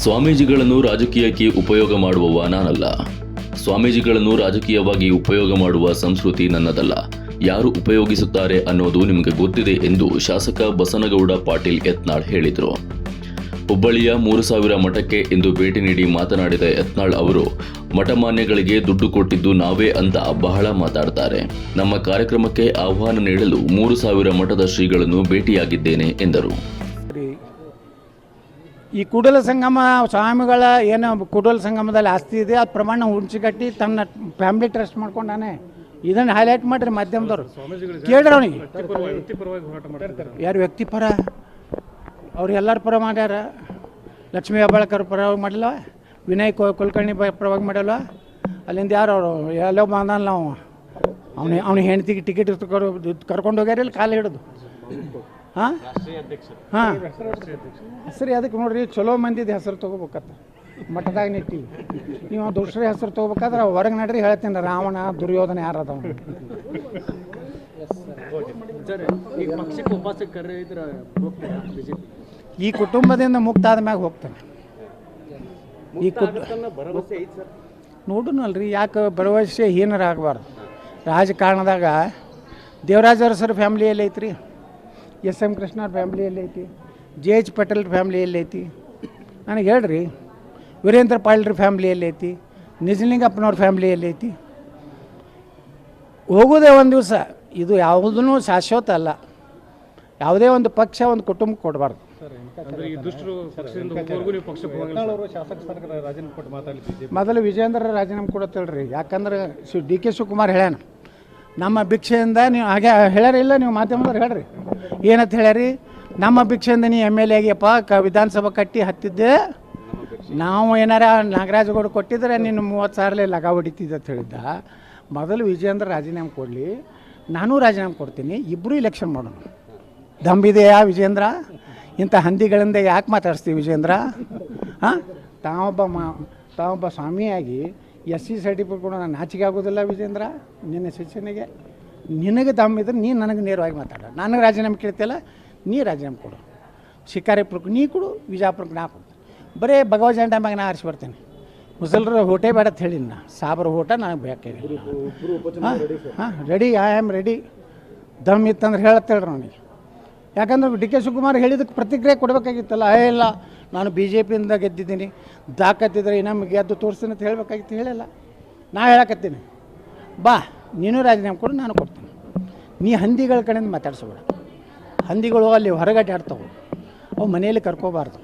ಸ್ವಾಮೀಜಿಗಳನ್ನು ರಾಜಕೀಯಕ್ಕೆ ಉಪಯೋಗ ಮಾಡುವವ ನಾನಲ್ಲ. ಸ್ವಾಮೀಜಿಗಳನ್ನು ರಾಜಕೀಯವಾಗಿ ಉಪಯೋಗ ಮಾಡುವ ಸಂಸ್ಕೃತಿ ನನ್ನದಲ್ಲ. ಯಾರು ಉಪಯೋಗಿಸುತ್ತಾರೆ ಅನ್ನೋದು ನಿಮಗೆ ಗೊತ್ತಿದೆ ಎಂದು ಶಾಸಕ ಬಸನಗೌಡ ಪಾಟೀಲ್ ಯತ್ನಾಳ್ ಹೇಳಿದರು. ಹುಬ್ಬಳ್ಳಿಯ 3000 ಮಠಕ್ಕೆ ಇಂದು ಭೇಟಿ ನೀಡಿ ಮಾತನಾಡಿದ ಯತ್ನಾಳ್ ಅವರು, ಮಠಮಾನ್ಯಗಳಿಗೆ ದುಡ್ಡು ಕೊಟ್ಟಿದ್ದು ನಾವೇ ಅಂತ ಬಹಳ ಮಾತಾಡ್ತಾರೆ. ನಮ್ಮ ಕಾರ್ಯಕ್ರಮಕ್ಕೆ ಆಹ್ವಾನ ನೀಡಲು 3000 ಮಠದ ಶ್ರೀಗಳನ್ನು ಭೇಟಿಯಾಗಿದ್ದೇನೆ ಎಂದರು. ಈ ಕೂಡಲ ಸಂಗಮ ಸ್ವಾಮಿಗಳ ಏನು ಕೂಡಲ ಸಂಗಮದಲ್ಲಿ ಆಸ್ತಿ ಇದೆ ಅದು ಪ್ರಮಾಣ ಹುಂಚಿಗಟ್ಟಿ ತನ್ನ ಫ್ಯಾಮಿಲಿ ಟ್ರಸ್ಟ್ ಮಾಡ್ಕೊಂಡಾನೆ. ಇದನ್ನು ಹೈಲೈಟ್ ಮಾಡಿರಿ ಮಾಧ್ಯಮದವರು, ಕೇಳ್ರಿ ಅವನಿಗೆ. ಯಾರು ವ್ಯಕ್ತಿಪರ? ಅವ್ರು ಎಲ್ಲರ ಪರ ಮಾಡ್ಯಾರ. ಲಕ್ಷ್ಮೀ ಹೆಬ್ಬಾಳ್ಕರ್ ಪರವಾಗಿ ಮಾಡಿಲ್ಲ, ವಿನಯ್ ಕುಲಕರ್ಣಿ ಪರವಾಗಿ ಮಾಡಲ್ಲ. ಅಲ್ಲಿಂದ ಯಾರು ಅವರು ಎಲ್ಲೋ ಬಂದಲ್ಲ, ನಾವು ಅವನಿಗೆ ಹೆಂಡ್ತಿಗೆ ಟಿಕೆಟ್ ಕರ್ಕೊಂಡು ಹೋಗ್ಯಾರ ಇಲ್ಲಿ ಕಾಲು ಹಿಡಿದು. ಹಾಂ ಹಾಂ ಹೆಸರು ಅದಕ್ಕೆ ನೋಡ್ರಿ, ಚಲೋ ಮಂದಿದ ಹೆಸರು ತೊಗೋಬೇಕತ್ತ ಮಠದಾಗ ನಿಂತೀವಿ. ನೀವು ದುಷ್ಟರ ಹೆಸರು ತೊಗೋಬೇಕಾದ್ರೆ ಹೊರಗೆ ನಡ್ರಿ ಹೇಳ್ತೀನಿ, ರಾವಣ ದುರ್ಯೋಧನ ಯಾರದ. ಈ ಕುಟುಂಬದಿಂದ ಮುಕ್ತ ಆದ ಮ್ಯಾಗ ಹೋಗ್ತಾನೆ. ನೋಡೋಣಲ್ರಿ, ಯಾಕೆ ಭರವಸೆ ಹೀನರಾಗಬಾರ್ದು. ರಾಜಕಾರಣದಾಗ ದೇವರಾಜ ಅರಸರ ಫ್ಯಾಮ್ಲಿ ಎಲ್ಲಿ ಐತ್ರಿ, ಎಸ್.ಎಂ. ಕೃಷ್ಣವ್ರ ಫ್ಯಾಮ್ಲಿ ಎಲ್ಲಿ ಐತಿ, ಜೆ.ಎಚ್. ಪಟೇಲ್ ಫ್ಯಾಮ್ಲಿ ಎಲ್ಲಿ ಐತಿ ನನಗೆ ಹೇಳ್ರಿ. ವೀರೇಂದ್ರ ಪಾಳ್ರ ಫ್ಯಾಮ್ಲಿ ಎಲ್ಲಿ ಐತಿ, ನಿಜಲಿಂಗಪ್ಪನವ್ರ ಫ್ಯಾಮ್ಲಿ ಎಲ್ಲಿ ಐತಿ. ಹೋಗೋದೇ ಒಂದು ದಿವಸ. ಇದು ಯಾವುದೂ ಶಾಶ್ವತ ಅಲ್ಲ. ಯಾವುದೇ ಒಂದು ಪಕ್ಷ ಒಂದು ಕುಟುಂಬಕ್ಕೆ ಕೊಡಬಾರ್ದು. ಮೊದಲು ವಿಜೇಂದ್ರ ರಾಜೀನಾಮೆ ಕೊಡತ್ತೇಳ್ರಿ. ಯಾಕಂದ್ರೆ ಡಿ.ಕೆ. ಶಿವಕುಮಾರ್ ಹೇಳ್ಯಾನ, ನಮ್ಮ ಭಿಕ್ಷೆಯಿಂದ ನೀವು ಹಾಗೆ ಹೇಳ್ಯಾರ ಇಲ್ಲ, ನೀವು ಮಾಧ್ಯಮದವ್ರು ಹೇಳ್ರಿ ಏನಂತ ಹೇಳ್ಯಾರಿ. ನಮ್ಮ ಭಿಕ್ಷೆಯಿಂದ ನೀ ಎಮ್.ಎಲ್.ಎ ಆಗ್ಯಪ್ಪ, ವಿಧಾನಸಭಾ ಕಟ್ಟಿ ಹತ್ತಿದ್ದೆ, ನಾವು ಏನಾರ ನಾಗರಾಜಗೌಡ ಕೊಟ್ಟಿದ್ರೆ ನೀನು 30,000 ಲಗ ಹೊಡಿತಿದ್ದೆ ಅಂತ ಹೇಳಿದ್ದ. ಮೊದಲು ವಿಜೇಂದ್ರ ರಾಜೀನಾಮೆ ಕೊಡಲಿ, ನಾನು ರಾಜೀನಾಮೆ ಕೊಡ್ತೀನಿ, ಇಬ್ಬರು ಇಲೆಕ್ಷನ್ ಮಾಡೋಣ. ದಂಬಿದೆಯಾ ವಿಜೇಂದ್ರ? ಇಂಥ ಹಂದಿಗಳಿಂದ ಯಾಕೆ ಮಾತಾಡಿಸ್ತೀವಿ ವಿಜೇಂದ್ರ? ಹಾಂ, ತಾವೊಬ್ಬ ಸ್ವಾಮಿಯಾಗಿ SC ಸರ್ಟಿಫಿಕೇಟ್ ಕೊಡೋ ನಾನು ನಾಚಿಕೆ ಆಗೋದಿಲ್ಲ ವಿಜೇಂದ್ರ. ನಿನ್ನ ಶಿಕ್ಷಣಿಗೆ ನಿನಗೆ ದಮ್ಮಿದ್ರೆ ನೀನು ನನಗೆ ನೇರವಾಗಿ ಮಾತಾಡ. ನನಗೆ ರಾಜೀನಾಮೆ ಕೇಳ್ತಿಲ್ಲ, ನೀ ರಾಜೀನಾಮೆ ಕೊಡು. ಶಿಕಾರಿಪುರಕ್ಕೆ ನೀ ಕೊಡು, ವಿಜಯಪುರಕ್ಕೆ ನಾ ಕೊಡು. ಬರೀ ಭಗವ ಜಂಡ ಮ್ಯಾಗ ನಾ ಆರಿಸ್ಬರ್ತೀನಿ. ಮುಸಲ್ರ ಹೋಟೆ ಬೇಡ ಅಂತ ಹೇಳಿನಿ ನಾ, ಸಾಬ್ರ ಓಟ ನನಗೆ ಬೇಕಾಗಿದೆ. ಹಾಂ ರೆಡಿ, ಐ ಆಮ್ ರೆಡಿ. ದಮ್ ಇತ್ತಂದ್ರೆ ಹೇಳತ್ತೇಳ್ರಿ ಅವನಿಗೆ. ಯಾಕಂದ್ರೆ ಡಿ.ಕೆ. ಶಿವಕುಮಾರ್ ಹೇಳಿದಕ್ಕೆ ಪ್ರತಿಕ್ರಿಯೆ ಕೊಡಬೇಕಾಗಿತ್ತಲ್ಲ. ಇಲ್ಲ ನಾನು BJPಯಿಂದ ಗೆದ್ದಿದ್ದೀನಿ, ದಾಖತ್ತಿದ್ರೆ ಇನ್ನೊಮ್ಮೆ ಗೆದ್ದು ತೋರಿಸ್ತೀನಿ ಅಂತ ಹೇಳಬೇಕಾಗಿತ್ತು. ಹೇಳಿಲ್ಲ. ನಾ ಹೇಳಕತ್ತೀನಿ, ಬಾ ನೀನು ರಾಜೀನಾಮೆ ಕೊಡು, ನಾನು ಕೊಡ್ತೀನಿ. ನೀ ಹಂದಿಗಳ ಕಡೆಯಿಂದ ಮಾತಾಡ್ಸಬೇಡ. ಹಂದಿಗಳು ಅಲ್ಲಿ ಹೊರಗಡೆ ಆಡ್ತಾವೆ, ಅವು ಮನೆಯಲ್ಲಿ ಕರ್ಕೋಬಾರ್ದು.